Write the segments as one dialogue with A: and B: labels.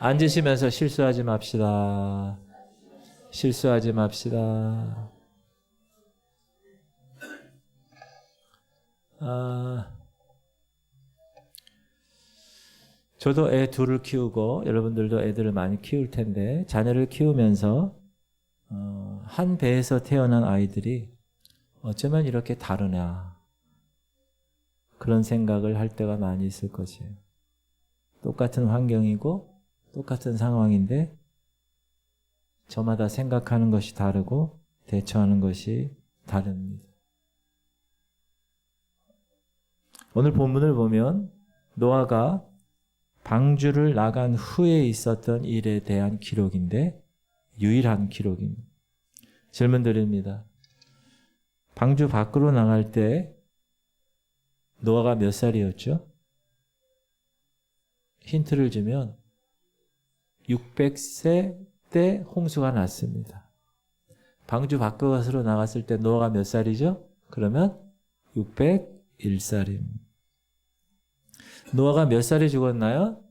A: 앉으시면서 실수하지 맙시다. 실수하지 맙시다. 저도 애 둘을 키우고 여러분들도 애들을 많이 키울 텐데 자녀를 키우면서 한 배에서 태어난 아이들이 어쩌면 이렇게 다르냐 그런 생각을 할 때가 많이 있을 것이에요. 똑같은 환경이고 똑같은 상황인데 저마다 생각하는 것이 다르고 대처하는 것이 다릅니다. 오늘 본문을 보면 노아가 방주를 나간 후에 있었던 일에 대한 기록인데 유일한 기록입니다. 질문 드립니다. 방주 밖으로 나갈 때 노아가 몇 살이었죠? 힌트를 주면 600세 때 홍수가 났습니다. 방주 밖으로 나갔을 때 노아가 몇 살이죠? 그러면 601살입니다. 노아가 몇 살에 죽었나요?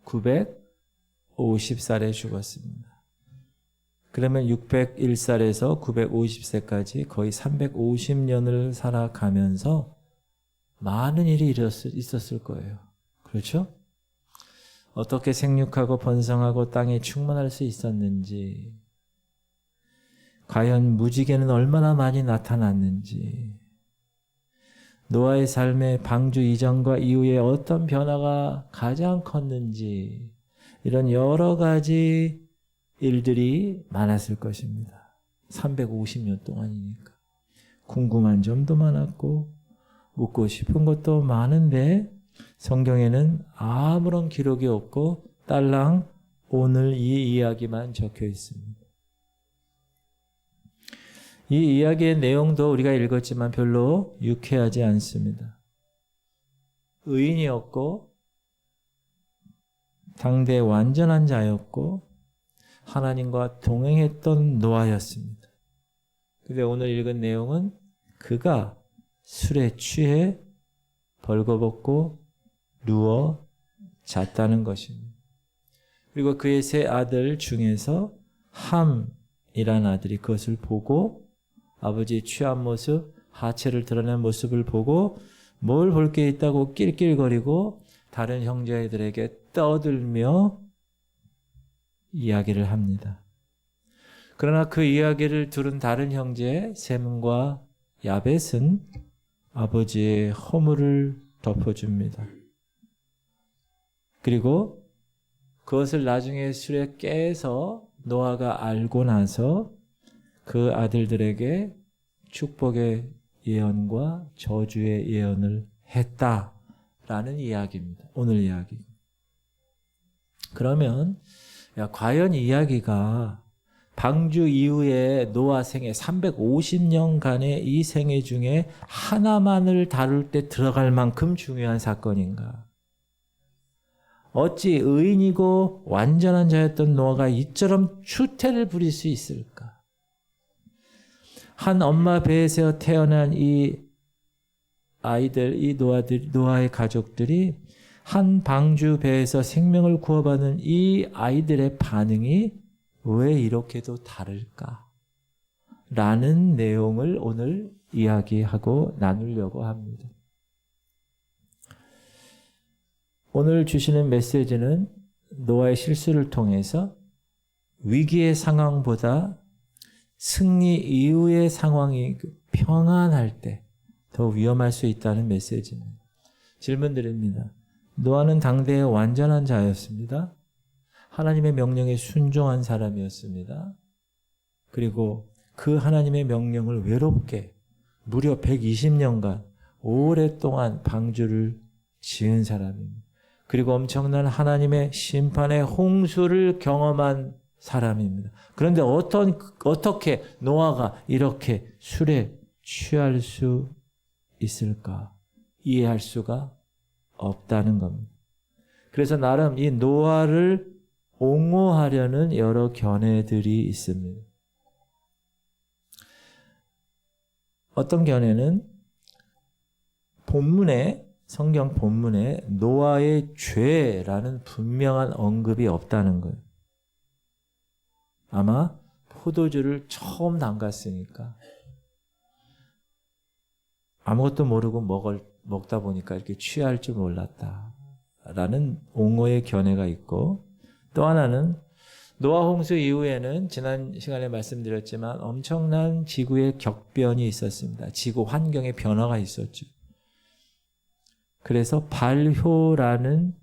A: 950살에 죽었습니다. 그러면 601살에서 950세까지 거의 350년을 살아가면서 많은 일이 있었을 거예요. 그렇죠? 어떻게 생육하고 번성하고 땅에 충만할 수 있었는지, 과연 무지개는 얼마나 많이 나타났는지, 노아의 삶의 방주 이전과 이후에 어떤 변화가 가장 컸는지, 이런 여러 가지 일들이 많았을 것입니다. 350년 동안이니까. 궁금한 점도 많았고 묻고 싶은 것도 많은데 성경에는 아무런 기록이 없고 딸랑 오늘 이 이야기만 적혀 있습니다. 이 이야기의 내용도 우리가 읽었지만 별로 유쾌하지 않습니다. 의인이었고 당대 완전한 자였고 하나님과 동행했던 노아였습니다. 그런데 오늘 읽은 내용은 그가 술에 취해 벌거벗고 누워 잤다는 것입니다. 그리고 그의 세 아들 중에서 함이라는 아들이 그것을 보고 아버지의 취한 모습, 하체를 드러낸 모습을 보고 뭘 볼 게 있다고 낄낄거리고 다른 형제들에게 떠들며 이야기를 합니다. 그러나 그 이야기를 들은 다른 형제 셈과 야벳은 아버지의 허물을 덮어줍니다. 그리고 그것을 나중에 술에 깨서 노아가 알고 나서 그 아들들에게 축복의 예언과 저주의 예언을 했다라는 이야기입니다. 오늘 이야기. 그러면 과연 이야기가 방주 이후에 노아 생애 350년간의 이 생애 중에 하나만을 다룰 때 들어갈 만큼 중요한 사건인가? 어찌 의인이고 완전한 자였던 노아가 이처럼 추태를 부릴 수 있을까? 한 엄마 배에서 태어난 이 아이들, 이 노아의 가족들이 한 방주 배에서 생명을 구원받는 이 아이들의 반응이 왜 이렇게도 다를까? 라는 내용을 오늘 이야기하고 나누려고 합니다. 오늘 주시는 메시지는 노아의 실수를 통해서 위기의 상황보다 승리 이후의 상황이 평안할 때 더 위험할 수 있다는 메시지입니다. 질문 드립니다. 노아는 당대의 완전한 자였습니다. 하나님의 명령에 순종한 사람이었습니다. 그리고 그 하나님의 명령을 외롭게 무려 120년간 오랫동안 방주를 지은 사람입니다. 그리고 엄청난 하나님의 심판의 홍수를 경험한 사람입니다. 그런데 어떻게 노아가 이렇게 술에 취할 수 있을까? 이해할 수가 없다는 겁니다. 그래서 나름 이 노아를 옹호하려는 여러 견해들이 있습니다. 어떤 견해는 본문에 성경 본문에 노아의 죄라는 분명한 언급이 없다는 거예요. 아마 포도주를 처음 담갔으니까 아무것도 모르고 먹다 보니까 이렇게 취할 줄 몰랐다라는 옹호의 견해가 있고, 또 하나는 노아 홍수 이후에는 지난 시간에 말씀드렸지만 엄청난 지구의 격변이 있었습니다. 지구 환경의 변화가 있었죠. 그래서 발효라는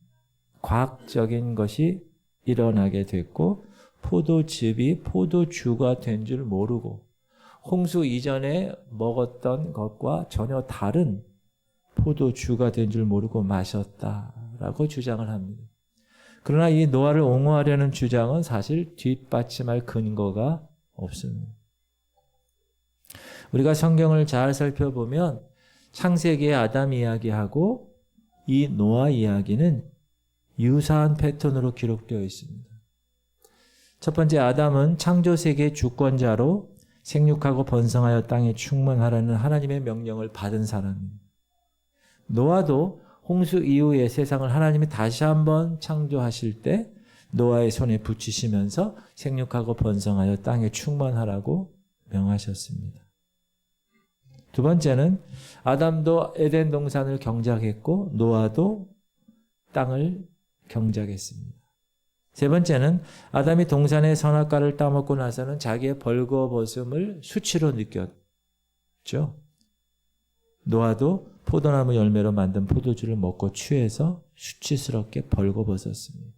A: 과학적인 것이 일어나게 됐고, 포도즙이 포도주가 된 줄 모르고 홍수 이전에 먹었던 것과 전혀 다른 포도주가 된 줄 모르고 마셨다라고 주장을 합니다. 그러나 이 노아를 옹호하려는 주장은 사실 뒷받침할 근거가 없습니다. 우리가 성경을 잘 살펴보면 창세기의 아담 이야기하고 이 노아 이야기는 유사한 패턴으로 기록되어 있습니다. 첫 번째, 아담은 창조세계의 주권자로 생육하고 번성하여 땅에 충만하라는 하나님의 명령을 받은 사람입니다. 노아도 홍수 이후에 세상을 하나님이 다시 한번 창조하실 때 노아의 손에 붙이시면서 생육하고 번성하여 땅에 충만하라고 명하셨습니다. 두 번째는 아담도 에덴 동산을 경작했고 노아도 땅을 경작했습니다. 세 번째는 아담이 동산의 선악과를 따먹고 나서는 자기의 벌거벗음을 수치로 느꼈죠. 노아도 포도나무 열매로 만든 포도주를 먹고 취해서 수치스럽게 벌거벗었습니다.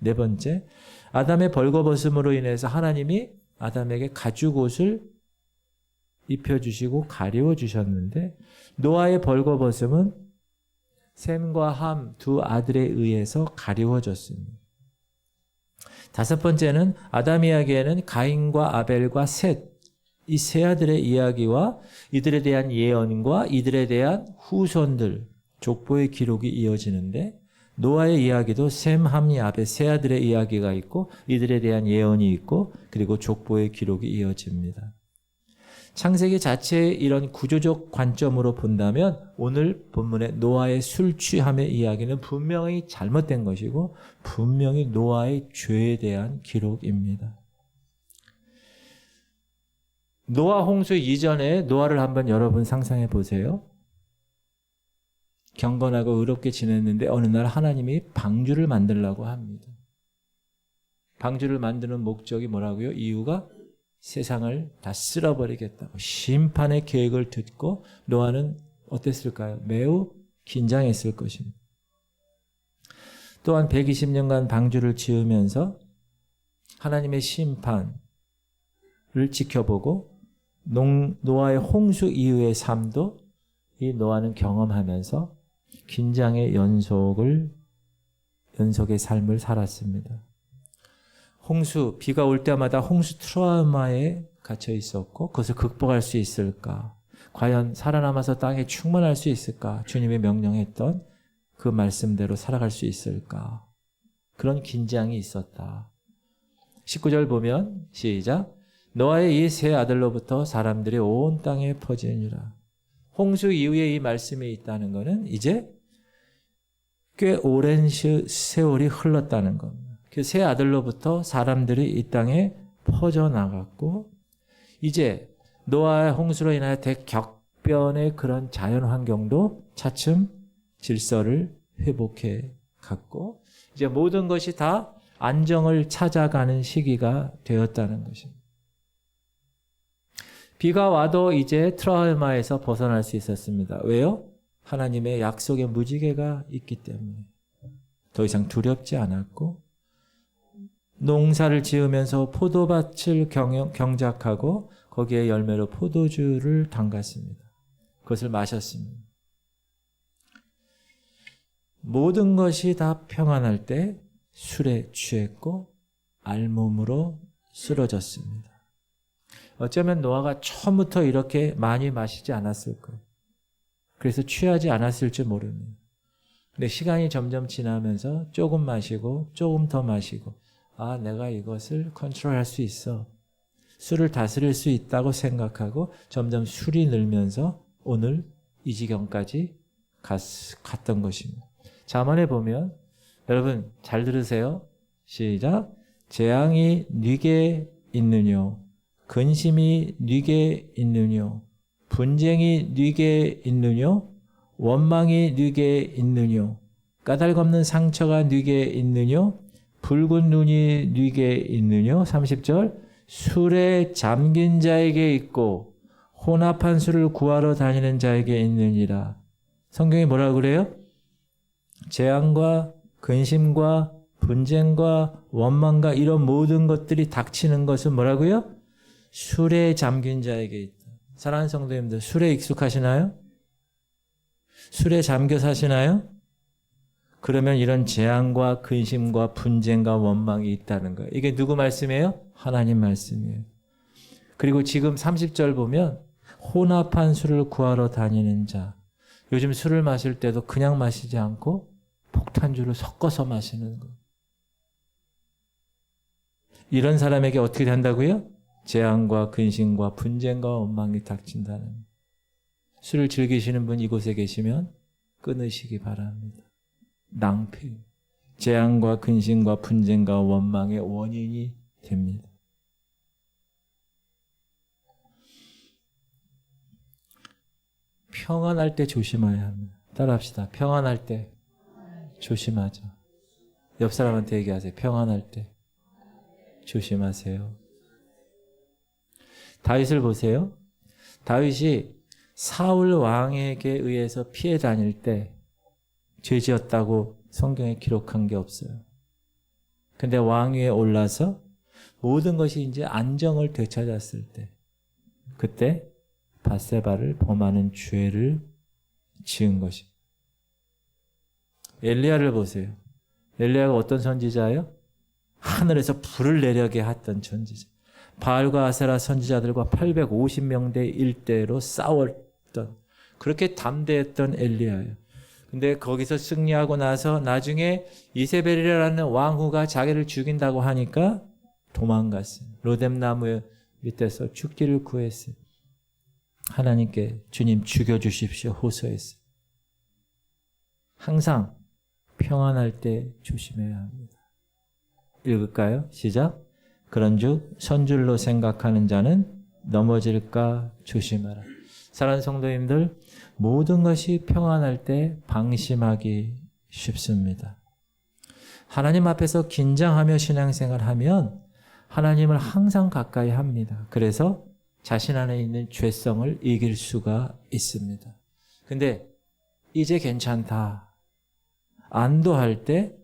A: 네 번째, 아담의 벌거벗음으로 인해서 하나님이 아담에게 가죽옷을 입혀주시고 가리워주셨는데 노아의 벌거벗음은 셈과 함 두 아들에 의해서 가리워졌습니다. 다섯 번째는 아담 이야기에는 가인과 아벨과 셋, 이 세 아들의 이야기와 이들에 대한 예언과 이들에 대한 후손들, 족보의 기록이 이어지는데 노아의 이야기도 셈, 함, 야벳 세 아들의 이야기가 있고 이들에 대한 예언이 있고 그리고 족보의 기록이 이어집니다. 창세기 자체의 이런 구조적 관점으로 본다면 오늘 본문의 노아의 술 취함의 이야기는 분명히 잘못된 것이고 분명히 노아의 죄에 대한 기록입니다. 노아 홍수 이전에 노아를 한번 여러분 상상해 보세요. 경건하고 의롭게 지냈는데 어느 날 하나님이 방주를 만들라고 합니다. 방주를 만드는 목적이 뭐라고요? 이유가 세상을 다 쓸어버리겠다고 심판의 계획을 듣고 노아는 어땠을까요? 매우 긴장했을 것입니다. 또한 120년간 방주를 지으면서 하나님의 심판을 지켜보고 노아의 홍수 이후의 삶도 이 노아는 경험하면서 긴장의 연속의 삶을 살았습니다. 홍수, 비가 올 때마다 홍수 트라우마에 갇혀 있었고 그것을 극복할 수 있을까? 과연 살아남아서 땅에 충만할 수 있을까? 주님이 명령했던 그 말씀대로 살아갈 수 있을까? 그런 긴장이 있었다. 19절 보면 시작. 노아의 이 세 아들로부터 사람들이 온 땅에 퍼지니라. 홍수 이후에 이 말씀이 있다는 것은 이제 꽤 오랜 세월이 흘렀다는 겁니다. 그 세 아들로부터 사람들이 이 땅에 퍼져나갔고 이제 노아의 홍수로 인하여 대격변의 그런 자연 환경도 차츰 질서를 회복해 갔고 이제 모든 것이 다 안정을 찾아가는 시기가 되었다는 것입니다. 비가 와도 이제 트라우마에서 벗어날 수 있었습니다. 왜요? 하나님의 약속의 무지개가 있기 때문에 더 이상 두렵지 않았고 농사를 지으면서 포도밭을 경작하고 거기에 열매로 포도주를 담갔습니다. 그것을 마셨습니다. 모든 것이 다 평안할 때 술에 취했고 알몸으로 쓰러졌습니다. 어쩌면 노아가 처음부터 이렇게 많이 마시지 않았을 거예요. 그래서 취하지 않았을지 모릅니다. 근데 시간이 점점 지나면서 조금 마시고 조금 더 마시고 아, 내가 이것을 컨트롤할 수 있어. 술을 다스릴 수 있다고 생각하고 점점 술이 늘면서 오늘 이 지경까지 갔던 것입니다. 잠언에 보면 여러분 잘 들으세요. 시작. 재앙이 네게 있느뇨 근심이 네게 있느뇨 분쟁이 네게 있느뇨 원망이 네게 있느뇨 까닭없는 상처가 네게 있느뇨 붉은 눈이 네게 있느뇨 30절 술에 잠긴 자에게 있고 혼합한 술을 구하러 다니는 자에게 있느니라. 성경이 뭐라고 그래요? 재앙과 근심과 분쟁과 원망과 이런 모든 것들이 닥치는 것은 뭐라고요? 술에 잠긴 자에게 있다. 사랑하는 성도님들, 술에 익숙하시나요? 술에 잠겨 사시나요? 그러면 이런 재앙과 근심과 분쟁과 원망이 있다는 거예요. 이게 누구 말씀이에요? 하나님 말씀이에요. 그리고 지금 30절 보면 혼합한 술을 구하러 다니는 자. 요즘 술을 마실 때도 그냥 마시지 않고 폭탄주를 섞어서 마시는 거. 이런 사람에게 어떻게 된다고요? 재앙과 근심과 분쟁과 원망이 닥친다는 거예요. 술을 즐기시는 분 이곳에 계시면 끊으시기 바랍니다. 낭패. 재앙과 근심과 분쟁과 원망의 원인이 됩니다. 평안할 때 조심해야 합니다. 따라합시다. 평안할 때 조심하자. 옆 사람한테 얘기하세요. 평안할 때 조심하세요. 다윗을 보세요. 다윗이 사울 왕에게 의해서 피해 다닐 때 죄지었다고 성경에 기록한 게 없어요. 근데 왕위에 올라서 모든 것이 이제 안정을 되찾았을 때 그때 밧세바를 범하는 죄를 지은 것이. 엘리야를 보세요. 엘리야가 어떤 선지자예요? 하늘에서 불을 내려게 했던 선지자. 바알과 아세라 선지자들과 850명대 1대로 싸웠던 그렇게 담대했던 엘리야예요. 근데 거기서 승리하고 나서 나중에 이세벨이라는 왕후가 자기를 죽인다고 하니까 도망갔어요. 로뎀나무 밑에서 죽기를 구했어요. 하나님께 주님 죽여주십시오 호소했어요. 항상 평안할 때 조심해야 합니다. 읽을까요? 시작. 그런즉 선줄로 생각하는 자는 넘어질까 조심하라. 사랑하는 성도님들, 모든 것이 평안할 때 방심하기 쉽습니다. 하나님 앞에서 긴장하며 신앙생활하면 하나님을 항상 가까이 합니다. 그래서 자신 안에 있는 죄성을 이길 수가 있습니다. 근데 이제 괜찮다. 안도할 때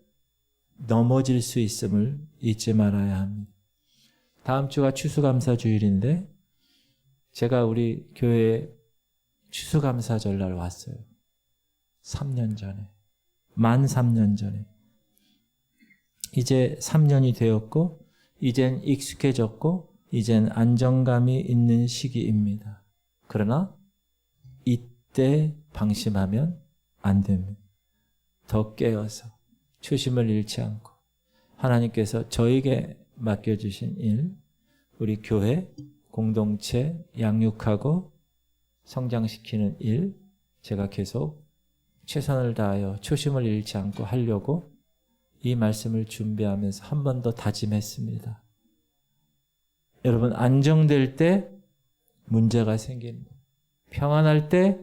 A: 넘어질 수 있음을 잊지 말아야 합니다. 다음 주가 추수감사주일인데 제가 우리 교회에 추수감사절날 왔어요. 3년 전에. 만 3년 전에. 이제 3년이 되었고 이젠 익숙해졌고 이젠 안정감이 있는 시기입니다. 그러나 이때 방심하면 안 됩니다. 더 깨어서 초심을 잃지 않고 하나님께서 저에게 맡겨주신 일, 우리 교회 공동체 양육하고 성장시키는 일, 제가 계속 최선을 다하여 초심을 잃지 않고 하려고 이 말씀을 준비하면서 한 번 더 다짐했습니다. 여러분, 안정될 때 문제가 생깁니다. 평안할 때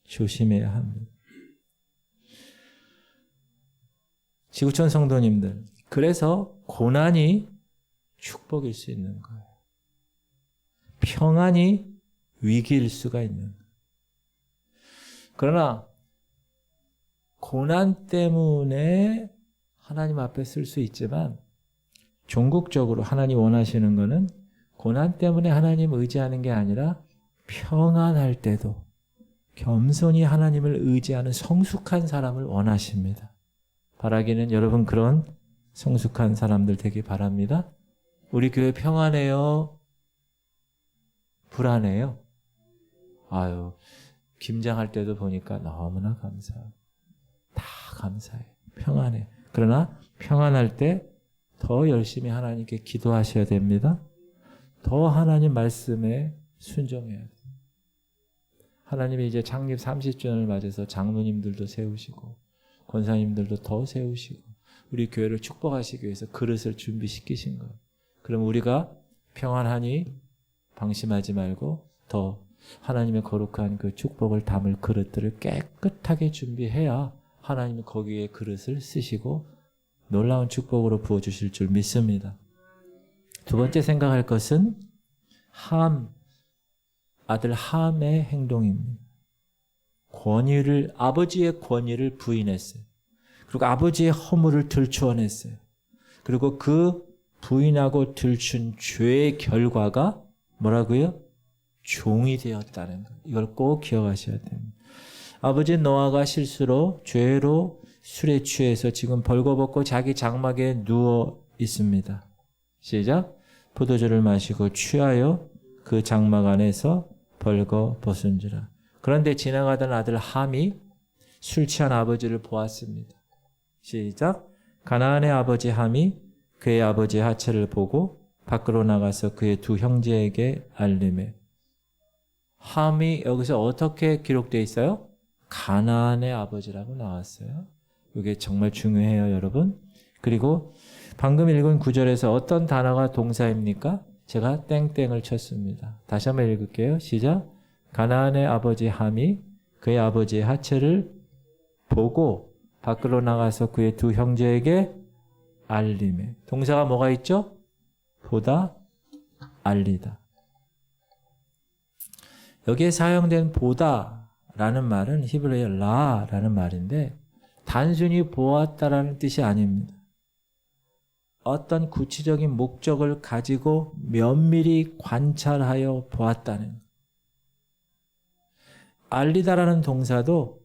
A: 조심해야 합니다. 지구촌 성도님들, 그래서 고난이 축복일 수 있는 거예요. 평안이 위기일 수가 있는 거예요. 그러나 고난 때문에 하나님 앞에 쓸 수 있지만 종국적으로 하나님 원하시는 것은 고난 때문에 하나님 의지하는 게 아니라 평안할 때도 겸손히 하나님을 의지하는 성숙한 사람을 원하십니다. 바라기는 여러분 그런 성숙한 사람들 되기 바랍니다. 우리 교회 평안해요? 불안해요? 아유, 김장할 때도 보니까 너무나 감사해요. 다 감사해요. 평안해. 그러나 평안할 때 더 열심히 하나님께 기도하셔야 됩니다. 더 하나님 말씀에 순종해야 돼요. 하나님이 이제 창립 30주년을 맞아서 장로님들도 세우시고 권사님들도 더 세우시고 우리 교회를 축복하시기 위해서 그릇을 준비시키신 거예요. 그럼 우리가 평안하니 방심하지 말고 더 하나님의 거룩한 그 축복을 담을 그릇들을 깨끗하게 준비해야 하나님이 거기에 그릇을 쓰시고 놀라운 축복으로 부어주실 줄 믿습니다. 두 번째 생각할 것은 아들 함의 행동입니다. 아버지의 권위를 부인했어요. 그리고 아버지의 허물을 들추어냈어요. 그리고 그 부인하고 들춘 죄의 결과가 뭐라고요? 종이 되었다는 것. 이걸 꼭 기억하셔야 됩니다. 아버지 노아가 실수로 죄로 술에 취해서 지금 벌거벗고 자기 장막에 누워 있습니다. 시작. 포도주를 마시고 취하여 그 장막 안에서 벌거벗은지라. 그런데 지나가던 아들 함이 술 취한 아버지를 보았습니다. 시작. 가나안의 아버지 함이 그의 아버지의 하체를 보고 밖으로 나가서 그의 두 형제에게 알리매. 함이 여기서 어떻게 기록되어 있어요? 가나안의 아버지라고 나왔어요. 이게 정말 중요해요, 여러분. 그리고 방금 읽은 구절에서 어떤 단어가 동사입니까? 제가 땡땡을 쳤습니다. 다시 한번 읽을게요. 시작. 가나안의 아버지 함이 그의 아버지의 하체를 보고 밖으로 나가서 그의 두 형제에게 알리매. 동사가 뭐가 있죠? 보다, 알리다. 여기에 사용된 보다라는 말은 히브리어 라라는 말인데 단순히 보았다라는 뜻이 아닙니다. 어떤 구체적인 목적을 가지고 면밀히 관찰하여 보았다는 것. 알리다라는 동사도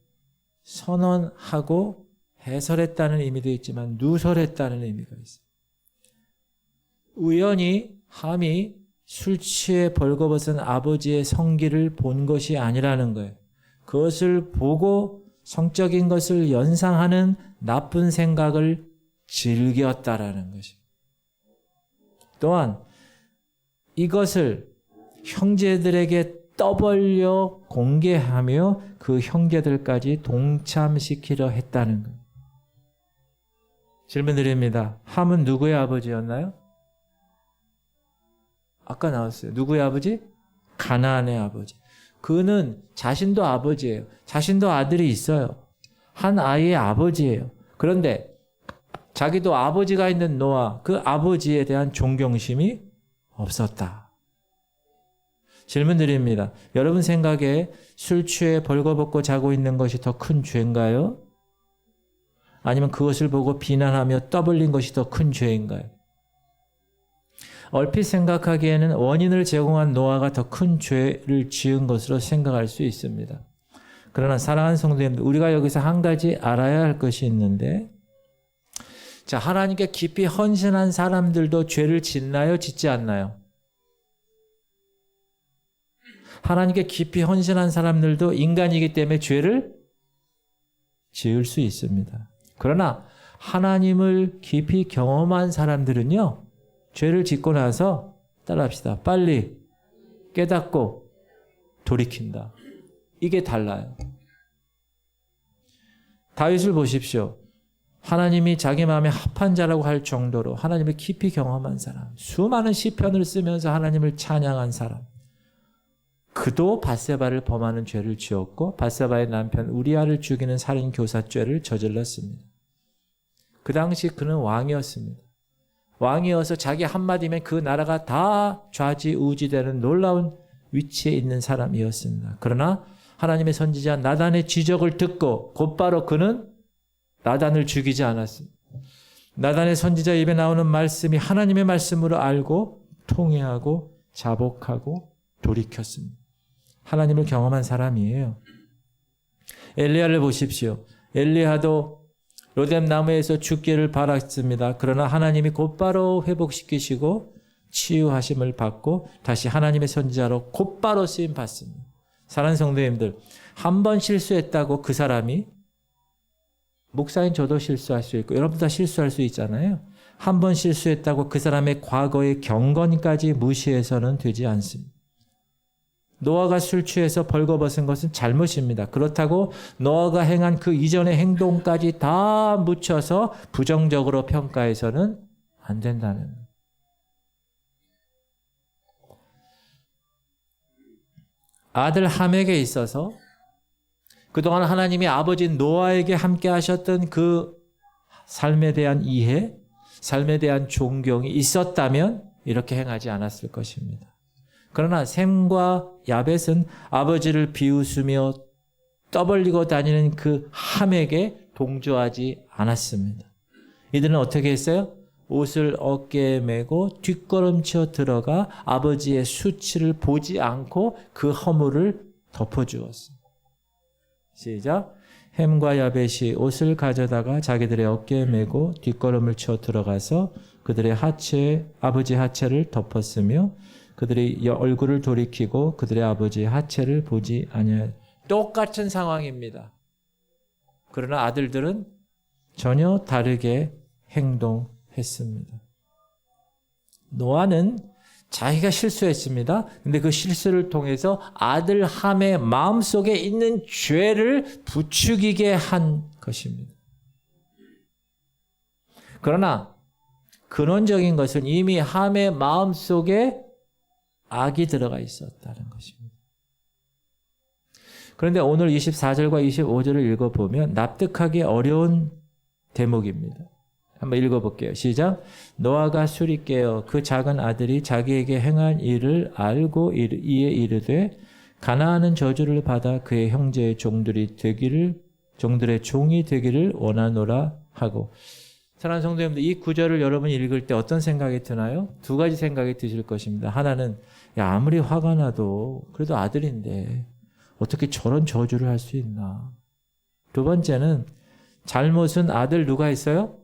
A: 선언하고 해설했다는 의미도 있지만 누설했다는 의미가 있어요. 우연히 함이 술 취해 벌거벗은 아버지의 성기를 본 것이 아니라는 거예요. 그것을 보고 성적인 것을 연상하는 나쁜 생각을 즐겼다라는 것입니다. 또한 이것을 형제들에게 떠벌려 공개하며 그 형제들까지 동참시키려 했다는 것. 질문 드립니다. 함은 누구의 아버지였나요? 아까 나왔어요. 누구의 아버지? 가나안의 아버지. 그는 자신도 아버지예요. 자신도 아들이 있어요. 한 아이의 아버지예요. 그런데 자기도 아버지가 있는 노아, 그 아버지에 대한 존경심이 없었다. 질문 드립니다. 여러분 생각에 술 취해 벌거벗고 자고 있는 것이 더 큰 죄인가요? 아니면 그것을 보고 비난하며 떠벌린 것이 더 큰 죄인가요? 얼핏 생각하기에는 원인을 제공한 노아가 더 큰 죄를 지은 것으로 생각할 수 있습니다. 그러나 사랑하는 성도님들, 우리가 여기서 한 가지 알아야 할 것이 있는데, 자, 하나님께 깊이 헌신한 사람들도 죄를 짓나요? 짓지 않나요? 하나님께 깊이 헌신한 사람들도 인간이기 때문에 죄를 지을 수 있습니다. 그러나 하나님을 깊이 경험한 사람들은요, 죄를 짓고 나서 따라합시다. 빨리 깨닫고 돌이킨다. 이게 달라요. 다윗을 보십시오. 하나님이 자기 마음에 합한 자라고 할 정도로 하나님을 깊이 경험한 사람, 수많은 시편을 쓰면서 하나님을 찬양한 사람. 그도 밧세바를 범하는 죄를 지었고 밧세바의 남편 우리아를 죽이는 살인교사죄를 저질렀습니다. 그 당시 그는 왕이었습니다. 왕이어서 자기 한마디면 그 나라가 다 좌지우지되는 놀라운 위치에 있는 사람이었습니다. 그러나 하나님의 선지자 나단의 지적을 듣고 곧바로 그는 나단을 죽이지 않았습니다. 나단의 선지자 입에 나오는 말씀이 하나님의 말씀으로 알고 통회하고 자복하고 돌이켰습니다. 하나님을 경험한 사람이에요. 엘리야를 보십시오. 엘리야도 로뎀 나무에서 죽기를 바랐습니다. 그러나 하나님이 곧바로 회복시키시고 치유하심을 받고 다시 하나님의 선지자로 곧바로 쓰임 받습니다. 사랑하는 성도님들, 한 번 실수했다고 그 사람이, 목사인 저도 실수할 수 있고 여러분 다 실수할 수 있잖아요. 한 번 실수했다고 그 사람의 과거의 경건까지 무시해서는 되지 않습니다. 노아가 술 취해서 벌거벗은 것은 잘못입니다. 그렇다고 노아가 행한 그 이전의 행동까지 다 묻혀서 부정적으로 평가해서는 안 된다는 거예요. 아들 함에게 있어서 그동안 하나님이 아버지 노아에게 함께 하셨던 그 삶에 대한 이해, 삶에 대한 존경이 있었다면 이렇게 행하지 않았을 것입니다. 그러나 셈과 야벳은 아버지를 비웃으며 떠벌리고 다니는 그 함에게 동조하지 않았습니다. 이들은 어떻게 했어요? 옷을 어깨에 메고 뒷걸음쳐 들어가 아버지의 수치를 보지 않고 그 허물을 덮어주었습니다. 시작. 햄과 야벳이 옷을 가져다가 자기들의 어깨에 메고 뒷걸음을 쳐 들어가서 그들의 아버지 하체를 덮었으며 그들의 얼굴을 돌이키고 그들의 아버지의 하체를 보지 아니하였다. 똑같은 상황입니다. 그러나 아들들은 전혀 다르게 행동했습니다. 노아는 자기가 실수했습니다. 근데 그 실수를 통해서 아들 함의 마음속에 있는 죄를 부추기게 한 것입니다. 그러나 근원적인 것은 이미 함의 마음속에 악이 들어가 있었다는 것입니다. 그런데 오늘 24절과 25절을 읽어보면 납득하기 어려운 대목입니다. 한번 읽어볼게요. 시작. 노아가 술이 깨어 그 작은 아들이 자기에게 행한 일을 알고 이에 이르되 가나안은 저주를 받아 그의 형제의 종들의 종이 되기를 원하노라 하고. 사랑하는 성도님들, 이 구절을 여러분이 읽을 때 어떤 생각이 드나요? 두 가지 생각이 드실 것입니다. 하나는 아무리 화가 나도 그래도 아들인데 어떻게 저런 저주를 할 수 있나. 두 번째는 잘못은 아들 누가 했어요?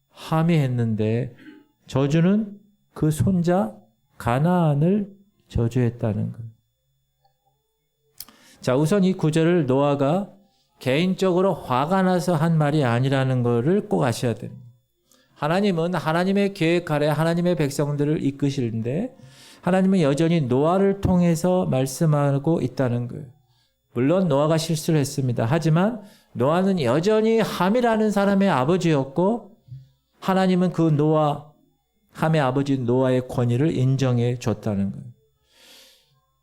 A: 함이 했는데 저주는 그 손자 가나안을 저주했다는 거예요. 자, 우선 이 구절을 노아가 개인적으로 화가 나서 한 말이 아니라는 것을 꼭 아셔야 됩니다. 하나님은 하나님의 계획 아래 하나님의 백성들을 이끄시는데 하나님은 여전히 노아를 통해서 말씀하고 있다는 거예요. 물론 노아가 실수를 했습니다. 하지만 노아는 여전히 함이라는 사람의 아버지였고 하나님은 그 함의 아버지 노아의 권위를 인정해 줬다는 거예요.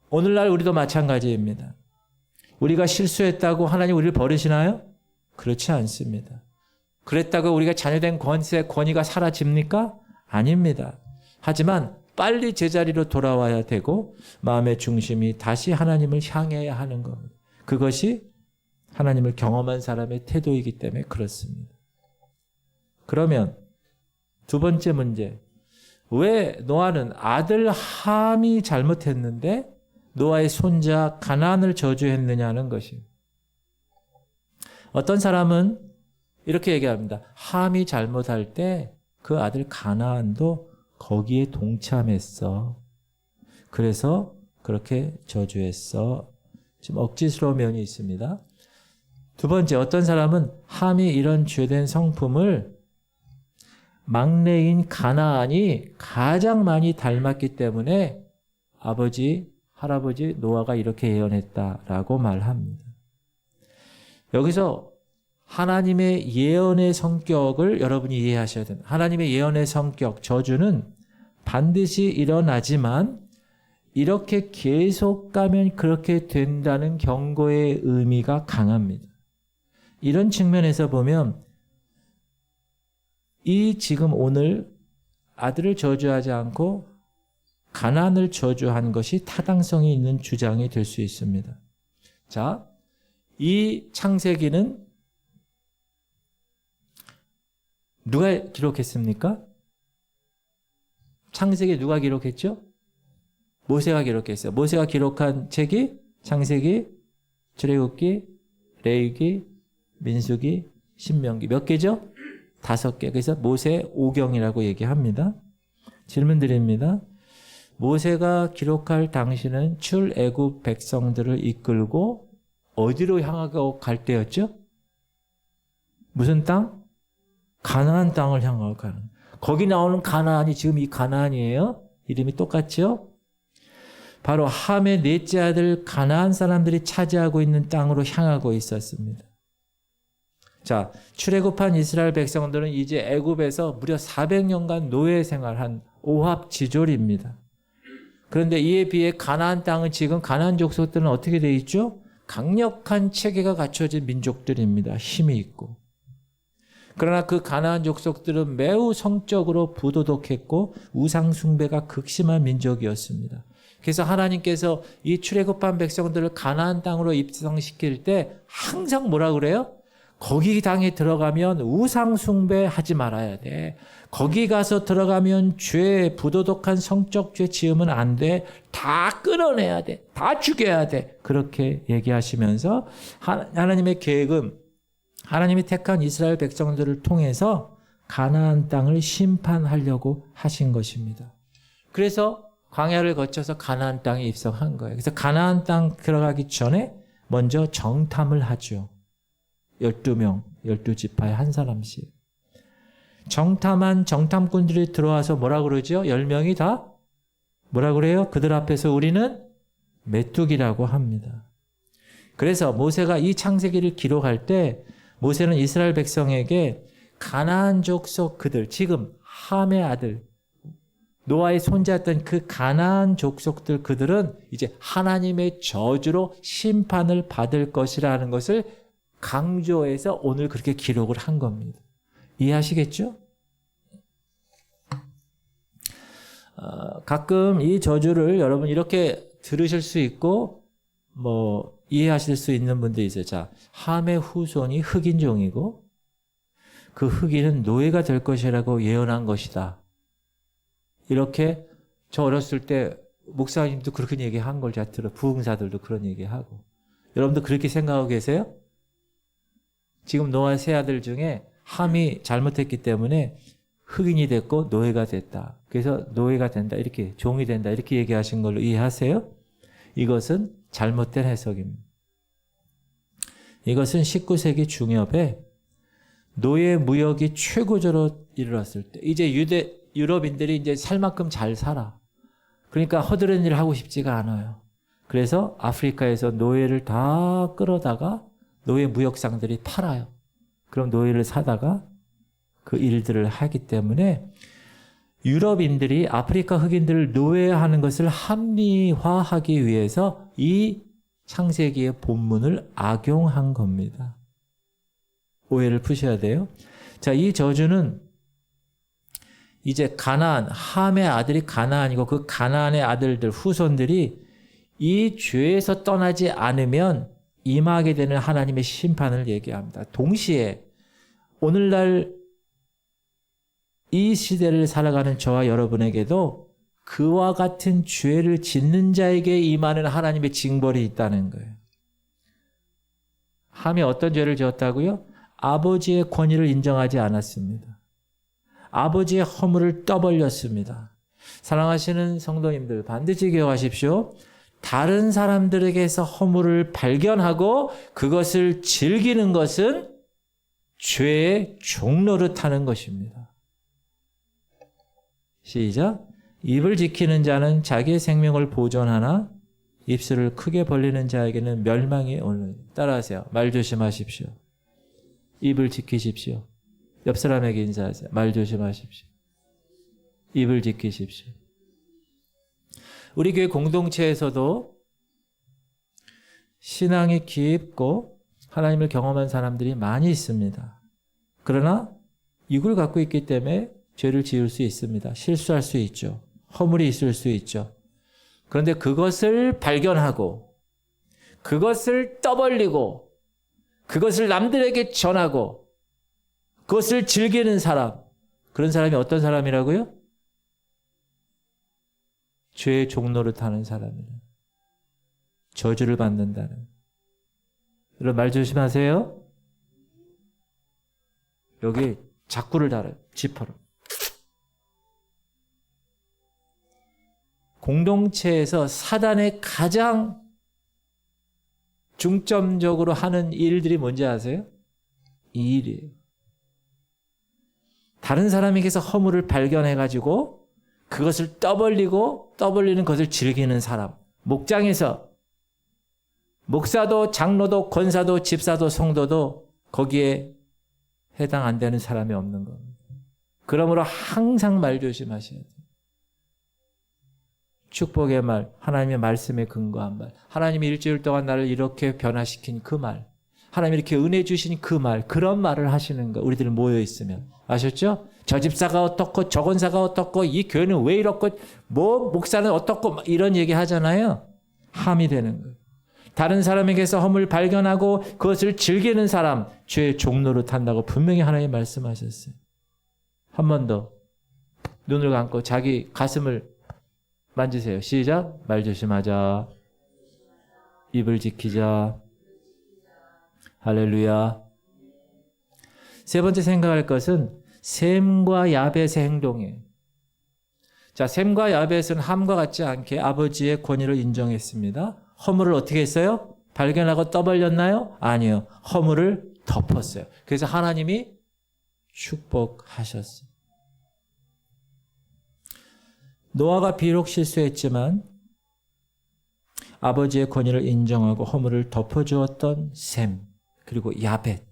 A: 오늘날 우리도 마찬가지입니다. 우리가 실수했다고 하나님 우리를 버리시나요? 그렇지 않습니다. 그랬다고 우리가 자녀된 권위가 사라집니까? 아닙니다. 하지만 빨리 제자리로 돌아와야 되고 마음의 중심이 다시 하나님을 향해야 하는 겁니다. 그것이 하나님을 경험한 사람의 태도이기 때문에 그렇습니다. 그러면 두 번째 문제, 왜 노아는 아들 함이 잘못했는데 노아의 손자 가나안을 저주했느냐는 것입니다. 어떤 사람은 이렇게 얘기합니다. 함이 잘못할 때 그 아들 가나안도 거기에 동참했어. 그래서 그렇게 저주했어. 지금 억지스러운 면이 있습니다. 두 번째, 어떤 사람은 함이 이런 죄된 성품을 막내인 가나안이 가장 많이 닮았기 때문에 아버지, 할아버지 노아가 이렇게 예언했다라고 말합니다. 여기서 하나님의 예언의 성격을 여러분이 이해하셔야 됩니다. 하나님의 예언의 성격, 저주는 반드시 일어나지만 이렇게 계속 가면 그렇게 된다는 경고의 의미가 강합니다. 이런 측면에서 보면 이 지금 오늘 아들을 저주하지 않고 가나안을 저주한 것이 타당성이 있는 주장이 될 수 있습니다. 자, 이 창세기는 누가 기록했습니까? 창세기 누가 기록했죠? 모세가 기록했어요. 모세가 기록한 책이 창세기, 출애굽기, 레위기, 민수기, 신명기 몇 개죠? 5개. 그래서 모세 오경이라고 얘기합니다. 질문 드립니다. 모세가 기록할 당시는 출애굽 백성들을 이끌고 어디로 향하고 갈 때였죠? 무슨 땅? 가나안 땅을 향하고 가는. 거기 나오는 가나안이 지금 이 가나안이에요. 이름이 똑같죠? 바로 함의 넷째 아들 가나안 사람들이 차지하고 있는 땅으로 향하고 있었습니다. 자, 출애굽한 이스라엘 백성들은 이제 애굽에서 무려 400년간 노예 생활한 오합지졸입니다. 그런데 이에 비해 가나안 땅은 지금 가나안 족속들은 어떻게 돼 있죠? 강력한 체계가 갖춰진 민족들입니다. 힘이 있고. 그러나 그 가나안 족속들은 매우 성적으로 부도덕했고 우상 숭배가 극심한 민족이었습니다. 그래서 하나님께서 이 출애굽한 백성들을 가나안 땅으로 입성시킬 때 항상 뭐라 그래요? 거기 땅에 들어가면 우상 숭배하지 말아야 돼. 거기 가서 들어가면 죄, 부도덕한 성적 죄 지으면 안 돼. 다 끊어내야 돼. 다 죽여야 돼. 그렇게 얘기하시면서 하나님의 계획은 하나님이 택한 이스라엘 백성들을 통해서 가나안 땅을 심판하려고 하신 것입니다. 그래서 광야를 거쳐서 가나안 땅에 입성한 거예요. 그래서 가나안 땅 들어가기 전에 먼저 정탐을 하죠. 12명, 12지파에 한 사람씩. 정탐한 정탐꾼들이 들어와서 뭐라 그러죠? 10명이 다 뭐라 그래요? 그들 앞에서 우리는 메뚜기라고 합니다. 그래서 모세가 이 창세기를 기록할 때 모세는 이스라엘 백성에게 가나안 족속 그들, 지금 함의 아들, 노아의 손자였던 그 가나안 족속들 그들은 이제 하나님의 저주로 심판을 받을 것이라는 것을 강조해서 오늘 그렇게 기록을 한 겁니다. 이해하시겠죠? 가끔 이 저주를 여러분 이렇게 들으실 수 있고 이해하실 수 있는 분도 있어요. 자, 함의 후손이 흑인종이고 그 흑인은 노예가 될 것이라고 예언한 것이다. 이렇게 저 어렸을 때 목사님도 그렇게 얘기한 걸 제가 들어 부흥사들도 그런 얘기하고 여러분도 그렇게 생각하고 계세요? 지금 노아의 세 아들 중에 함이 잘못했기 때문에 흑인이 됐고 노예가 됐다. 그래서 노예가 된다. 이렇게 종이 된다. 이렇게 얘기하신 걸로 이해하세요? 이것은 잘못된 해석입니다. 이것은 19세기 중엽에 노예 무역이 최고조로 이르렀을 때 이제 유럽인들이 이제 살 만큼 잘 살아. 그러니까 허드렛 일을 하고 싶지가 않아요. 그래서 아프리카에서 노예를 다 끌어다가 노예 무역상들이 팔아요. 그럼 노예를 사다가 그 일들을 하기 때문에 유럽인들이 아프리카 흑인들을 노예하는 것을 합리화하기 위해서 이 창세기의 본문을 악용한 겁니다. 오해를 푸셔야 돼요. 자, 이 저주는 이제 가나안, 함의 아들이 가나안이고 그 가나안의 아들들, 후손들이 이 죄에서 떠나지 않으면 임하게 되는 하나님의 심판을 얘기합니다. 동시에 오늘날 이 시대를 살아가는 저와 여러분에게도 그와 같은 죄를 짓는 자에게 임하는 하나님의 징벌이 있다는 거예요. 함이 어떤 죄를 지었다고요? 아버지의 권위를 인정하지 않았습니다. 아버지의 허물을 떠벌렸습니다. 사랑하시는 성도님들 반드시 기억하십시오. 다른 사람들에게서 허물을 발견하고 그것을 즐기는 것은 죄의 종노릇하는 것입니다. 시작. 입을 지키는 자는 자기의 생명을 보존하나 입술을 크게 벌리는 자에게는 멸망이 오는. 따라하세요. 말 조심하십시오. 입을 지키십시오. 옆 사람에게 인사하세요. 말 조심하십시오. 입을 지키십시오. 우리 교회 공동체에서도 신앙이 깊고 하나님을 경험한 사람들이 많이 있습니다. 그러나 이걸 갖고 있기 때문에 죄를 지을 수 있습니다. 실수할 수 있죠. 허물이 있을 수 있죠. 그런데 그것을 발견하고 그것을 떠벌리고 그것을 남들에게 전하고 그것을 즐기는 사람, 그런 사람이 어떤 사람이라고요? 죄의 종노릇 하는 사람이에요. 저주를 받는다는. 여러분 말 조심하세요. 여기 자꾸를 달아요. 지퍼로. 공동체에서 사단의 가장 중점적으로 하는 일들이 뭔지 아세요? 이 일이에요. 다른 사람에게서 허물을 발견해가지고 그것을 떠벌리고 떠벌리는 것을 즐기는 사람. 목장에서 목사도 장로도 권사도 집사도 성도도 거기에 해당 안 되는 사람이 없는 겁니다. 그러므로 항상 말 조심하셔야 돼요. 축복의 말, 하나님의 말씀에 근거한 말, 하나님이 일주일 동안 나를 이렇게 변화시킨 그 말, 하나님이 이렇게 은혜 주신 그 말, 그런 말을 하시는 거. 우리들 모여 있으면 아셨죠? 저 집사가 어떻고 저 권사가 어떻고 이 교회는 왜 이렇고 뭐 목사는 어떻고 이런 얘기 하잖아요. 함이 되는 거예요. 다른 사람에게서 허물 발견하고 그것을 즐기는 사람 죄의 종로로 탄다고 분명히 하나님 말씀하셨어요. 한 번 더 눈을 감고 자기 가슴을 만지세요. 시작. 말 조심하자. 입을 지키자. 할렐루야. 세 번째 생각할 것은 셈과 야벳의 행동이에요. 자, 셈과 야벳은 함과 같지 않게 아버지의 권위를 인정했습니다. 허물을 어떻게 했어요? 발견하고 떠벌렸나요? 아니요. 허물을 덮었어요. 그래서 하나님이 축복하셨어요. 노아가 비록 실수했지만 아버지의 권위를 인정하고 허물을 덮어주었던 셈, 그리고 야벳.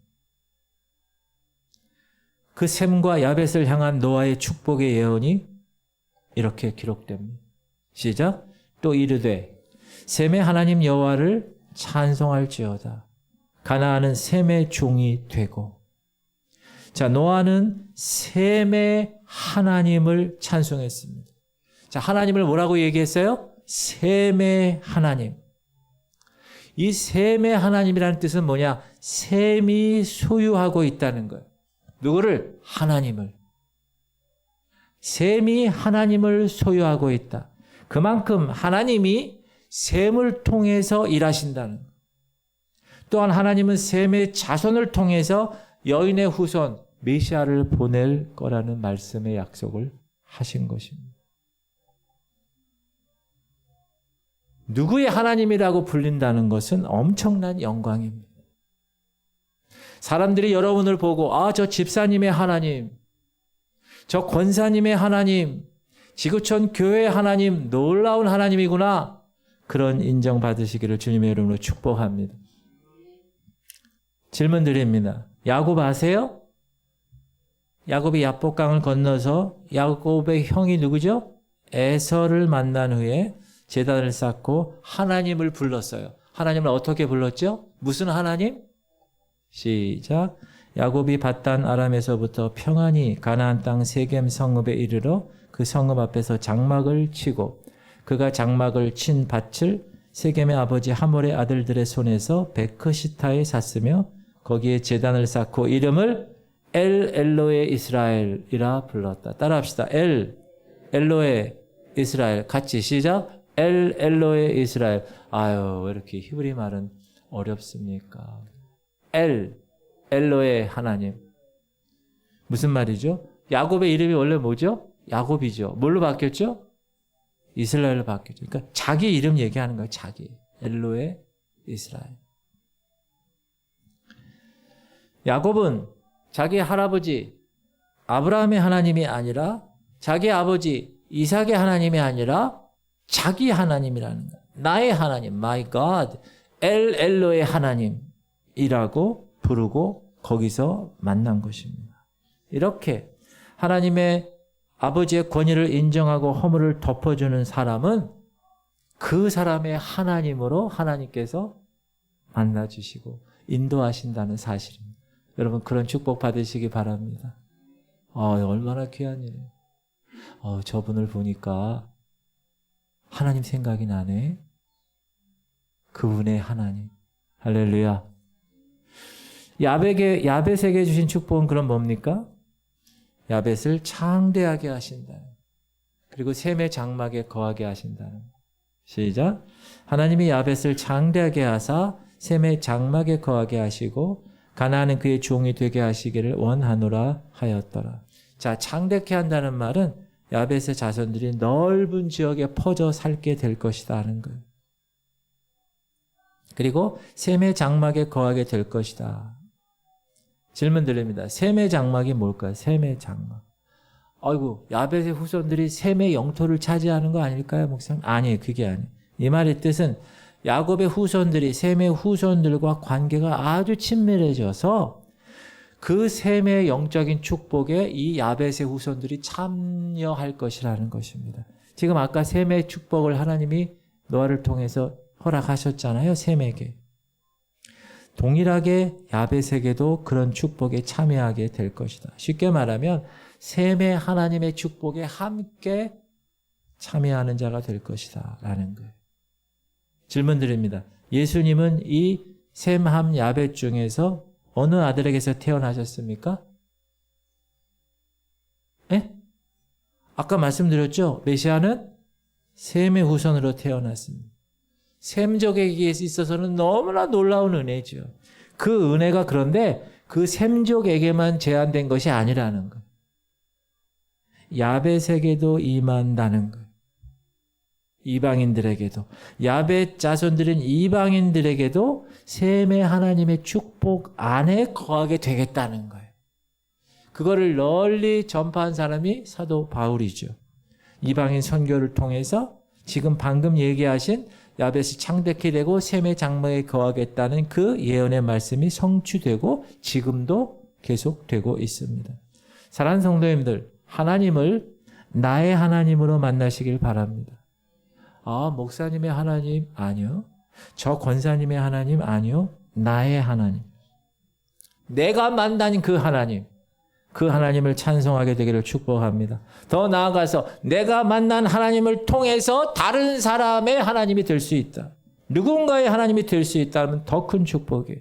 A: 그 셈과 야벳을 향한 노아의 축복의 예언이 이렇게 기록됩니다. 시작. 또 이르되 셈의 하나님 여호와를 찬송할지어다. 가나안은 셈의 종이 되고. 자, 노아는 셈의 하나님을 찬송했습니다. 자, 하나님을 뭐라고 얘기했어요? 셈의 하나님. 이 셈의 하나님이라는 뜻은 뭐냐? 셈이 소유하고 있다는 거예요. 누구를? 하나님을. 셈이 하나님을 소유하고 있다. 그만큼 하나님이 셈을 통해서 일하신다는 거예요. 또한 하나님은 셈의 자손을 통해서 여인의 후손 메시아를 보낼 거라는 말씀의 약속을 하신 것입니다. 누구의 하나님이라고 불린다는 것은 엄청난 영광입니다. 사람들이 여러분을 보고 저 집사님의 하나님, 저 권사님의 하나님, 지구촌 교회의 하나님, 놀라운 하나님이구나. 그런 인정받으시기를 주님의 이름으로 축복합니다. 질문 드립니다. 야곱 아세요? 야곱이 야복강을 건너서 야곱의 형이 누구죠? 에서를 만난 후에 제단을 쌓고 하나님을 불렀어요. 하나님을 어떻게 불렀죠? 무슨 하나님? 시작. 야곱이 밧단 아람에서부터 평안히 가나안 땅 세겜 성읍에 이르러 그 성읍 앞에서 장막을 치고 그가 장막을 친 밭을 세겜의 아버지 하몰의 아들들의 손에서 베크시타에 샀으며 거기에 제단을 쌓고 이름을 엘 엘로에 이스라엘이라 불렀다. 따라합시다. 엘 엘로에 이스라엘. 같이 시작. 엘 엘로에 이스라엘. 아유, 왜 이렇게 히브리 말은 어렵습니까? 엘 엘로의 하나님. 무슨 말이죠? 야곱의 이름이 원래 뭐죠? 야곱이죠. 뭘로 바뀌었죠? 이스라엘로 바뀌었죠. 그러니까 자기 이름 얘기하는 거예요. 자기. 엘로의 이스라엘. 야곱은 자기 할아버지 아브라함의 하나님이 아니라 자기 아버지 이삭의 하나님이 아니라 자기 하나님이라는 거예요. 나의 하나님, my God, 엘 엘로의 하나님이라고 부르고 거기서 만난 것입니다. 이렇게 하나님의 아버지의 권위를 인정하고 허물을 덮어주는 사람은 그 사람의 하나님으로 하나님께서 만나주시고 인도하신다는 사실입니다. 여러분 그런 축복 받으시기 바랍니다. 얼마나 귀한 일이에요. 저분을 보니까 하나님 생각이 나네. 그분의 하나님. 할렐루야. 야벳에게 주신 축복은 그럼 뭡니까? 야벳을 창대하게 하신다. 그리고 셈의 장막에 거하게 하신다는. 시작. 하나님이 야벳을 창대하게 하사 셈의 장막에 거하게 하시고 가나안은 그의 종이 되게 하시기를 원하노라 하였더라. 자, 창대케 한다는 말은 야벳의 자손들이 넓은 지역에 퍼져 살게 될 것이다 하는 거예요. 그리고 셈의 장막에 거하게 될 것이다. 질문 드립니다. 셈의 장막이 뭘까요? 셈의 장막. 아이고, 야벳의 후손들이 셈의 영토를 차지하는 거 아닐까요, 목사님? 아니에요. 그게 아니에요. 이 말의 뜻은 야곱의 후손들이 셈의 후손들과 관계가 아주 친밀해져서 그 셈의 영적인 축복에 이 야벳의 후손들이 참여할 것이라는 것입니다. 지금 아까 셈의 축복을 하나님이 노아를 통해서 허락하셨잖아요. 셈에게. 동일하게 야벳에게도 그런 축복에 참여하게 될 것이다. 쉽게 말하면 셈의 하나님의 축복에 함께 참여하는 자가 될 것이다 라는 거예요. 질문 드립니다. 예수님은 이 셈함 야벳 중에서 어느 아들에게서 태어나셨습니까? 네? 아까 말씀드렸죠? 메시아는 셈의 후손으로 태어났습니다. 셈족에게 있어서는 너무나 놀라운 은혜죠. 그 은혜가 그런데 그 셈족에게만 제한된 것이 아니라는 거예요. 야벳에게도 임한다는 거예요. 이방인들에게도. 야벳 자손들인 이방인들에게도 셈의 하나님의 축복 안에 거하게 되겠다는 거예요. 그거를 널리 전파한 사람이 사도 바울이죠. 이방인 선교를 통해서 지금 방금 얘기하신 야벳이 창백히 되고 셈의 장막에 거하겠다는 그 예언의 말씀이 성취되고 지금도 계속되고 있습니다. 사랑하는 성도님들, 하나님을 나의 하나님으로 만나시길 바랍니다. 아, 목사님의 하나님 아니요. 저 권사님의 하나님 아니요. 나의 하나님. 내가 만난 그 하나님. 그 하나님을 찬송하게 되기를 축복합니다. 더 나아가서 내가 만난 하나님을 통해서 다른 사람의 하나님이 될 수 있다. 누군가의 하나님이 될 수 있다면 더 큰 축복이에요.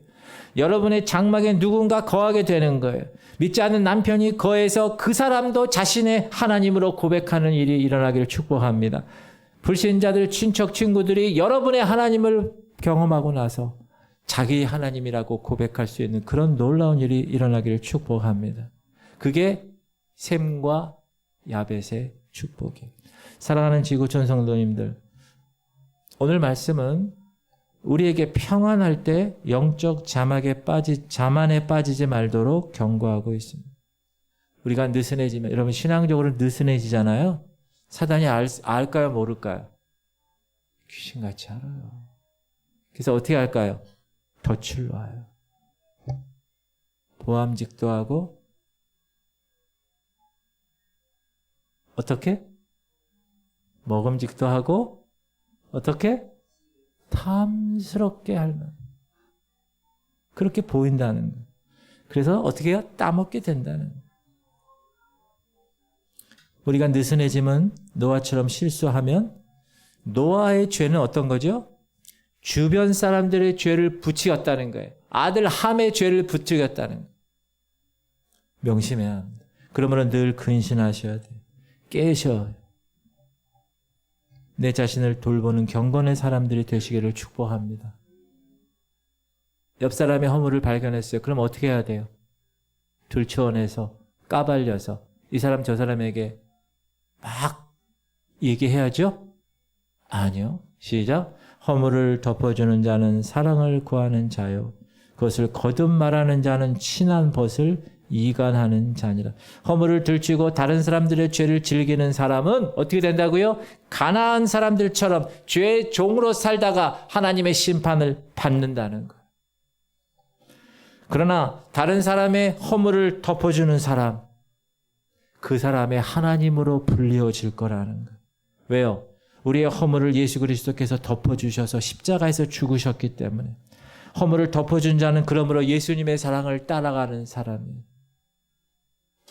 A: 여러분의 장막에 누군가 거하게 되는 거예요. 믿지 않는 남편이 거해서 그 사람도 자신의 하나님으로 고백하는 일이 일어나기를 축복합니다. 불신자들, 친척, 친구들이 여러분의 하나님을 경험하고 나서 자기 하나님이라고 고백할 수 있는 그런 놀라운 일이 일어나기를 축복합니다. 그게 셈과 야벳의 축복이에요. 사랑하는 지구촌 성도님들, 오늘 말씀은 우리에게 평안할 때 영적 자만에 빠지지 말도록 경고하고 있습니다. 우리가 느슨해지면, 여러분 신앙적으로 느슨해지잖아요. 사단이 알까요, 모를까요? 귀신같이 알아요. 그래서 어떻게 할까요? 덫을 놔요. 보암직도 하고, 어떻게? 먹음직도 하고, 어떻게? 탐스럽게 할만. 그렇게 보인다는 거예요. 그래서 어떻게 해요? 따먹게 된다는 거예요. 우리가 느슨해지면 노아처럼 실수하면 노아의 죄는 어떤 거죠? 주변 사람들의 죄를 부추겼다는 거예요. 아들 함의 죄를 부추겼다는 거예요. 명심해야 합니다. 그러므로 늘 근신하셔야 돼요. 깨셔야 해요. 내 자신을 돌보는 경건의 사람들이 되시기를 축복합니다. 옆 사람의 허물을 발견했어요. 그럼 어떻게 해야 돼요? 들추어내서 까발려서 이 사람 저 사람에게 막 얘기해야죠? 아니요. 시작. 허물을 덮어주는 자는 사랑을 구하는 자요. 그것을 거듭 말하는 자는 친한 벗을 이간하는 자니라. 허물을 들추고 다른 사람들의 죄를 즐기는 사람은 어떻게 된다고요? 가나안 사람들처럼 죄의 종으로 살다가 하나님의 심판을 받는다는 거예요. 그러나 다른 사람의 허물을 덮어주는 사람, 그 사람의 하나님으로 불리워질 거라는 거예요. 왜요? 우리의 허물을 예수 그리스도께서 덮어주셔서 십자가에서 죽으셨기 때문에. 허물을 덮어준 자는 그러므로 예수님의 사랑을 따라가는 사람이에요.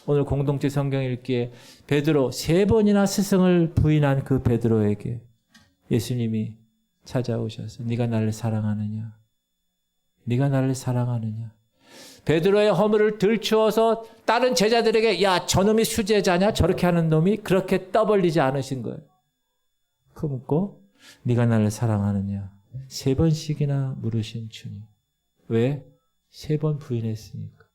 A: 오늘 공동체 성경 읽기에 베드로 3번이나 스승을 부인한 그 베드로에게 예수님이 찾아오셔서 네가 나를 사랑하느냐? 네가 나를 사랑하느냐? 베드로의 허물을 들추어서 다른 제자들에게 야, 저놈이 수제자냐? 저렇게 하는 놈이 그렇게 떠벌리지 않으신 거예요. 묻고 네가 나를 사랑하느냐? 3번씩이나 물으신 주님. 왜? 3번 부인했으니까.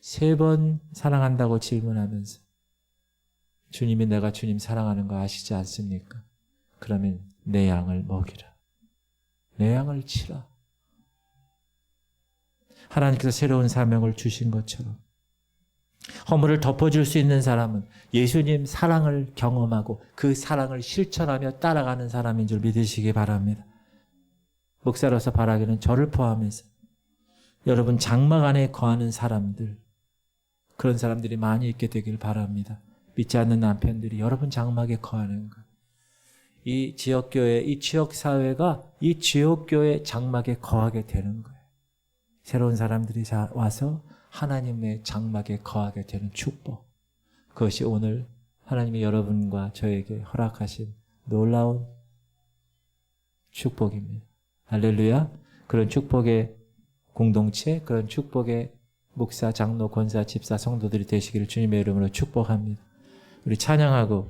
A: 3번 사랑한다고 질문하면서 주님이 내가 주님 사랑하는 거 아시지 않습니까? 그러면 내 양을 먹이라. 내 양을 치라. 하나님께서 새로운 사명을 주신 것처럼 허물을 덮어줄 수 있는 사람은 예수님 사랑을 경험하고 그 사랑을 실천하며 따라가는 사람인 줄 믿으시기 바랍니다. 목사로서 바라기는 저를 포함해서 여러분 장막 안에 거하는 사람들, 그런 사람들이 많이 있게 되길 바랍니다. 믿지 않는 남편들이 여러분 장막에 거하는 것. 이 지역교회, 이 지역사회가 이 지역교회 장막에 거하게 되는 거예요. 새로운 사람들이 와서 하나님의 장막에 거하게 되는 축복. 그것이 오늘 하나님이 여러분과 저에게 허락하신 놀라운 축복입니다. 할렐루야. 그런 축복의 공동체, 그런 축복의 목사, 장로, 권사, 집사, 성도들이 되시기를 주님의 이름으로 축복합니다. 우리 찬양하고